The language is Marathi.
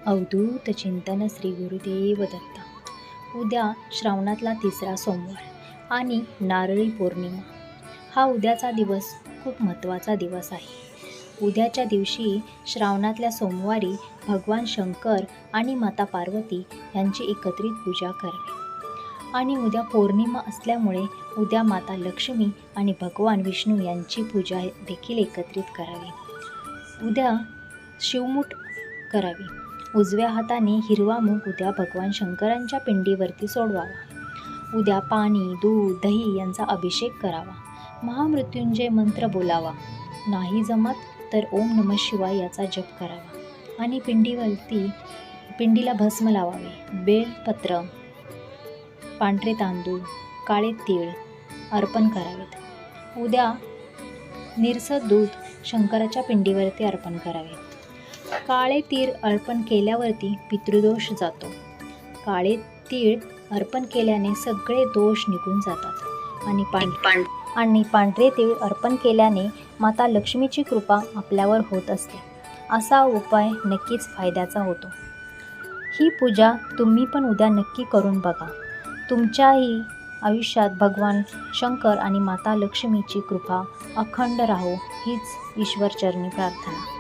अवधूत चिंतन श्री गुरुदेव दत्त. उद्या श्रावणातला तिसरा सोमवार आणि नारळी पौर्णिमा. हा उद्याचा दिवस खूप महत्त्वाचा दिवस आहे. उद्याच्या दिवशी श्रावणातल्या सोमवारी भगवान शंकर आणि माता पार्वती यांची एकत्रित पूजा करावी. आणि उद्या पौर्णिमा असल्यामुळे उद्या माता लक्ष्मी आणि भगवान विष्णू यांची पूजा देखील एकत्रित करावी. उद्या शिवमूठ करावी. उजव्या हाताने हिरवा मूग उद्या भगवान शंकरांच्या पिंडीवरती सोडवावा. उद्या पाणी, दूध, दही यांचा अभिषेक करावा. महामृत्युंजय मंत्र बोलावा. नाही जमत तर ओम नमः शिवाय याचा जप करावा. आणि पिंडीला भस्म लावावे. बेलपत्र, पांढरे तांदूळ, काळे तीळ अर्पण करावेत. उद्या निरसं दूध शंकराच्या पिंडीवरती अर्पण करावे. काळे तीळ अर्पण केल्यावरती पितृदोष जातो. काळे तीळ अर्पण केल्याने सगळे दोष निघून जातात. आणि पांढरे तीळ अर्पण केल्याने माता लक्ष्मीची कृपा आपल्यावर होत असते. असा उपाय नक्कीच फायद्याचा होतो. ही पूजा तुम्ही पण उद्या नक्की करून बघा. तुमच्याही आयुष्यात भगवान शंकर आणि माता लक्ष्मीची कृपा अखंड राहो हीच ईश्वरचरणी प्रार्थना.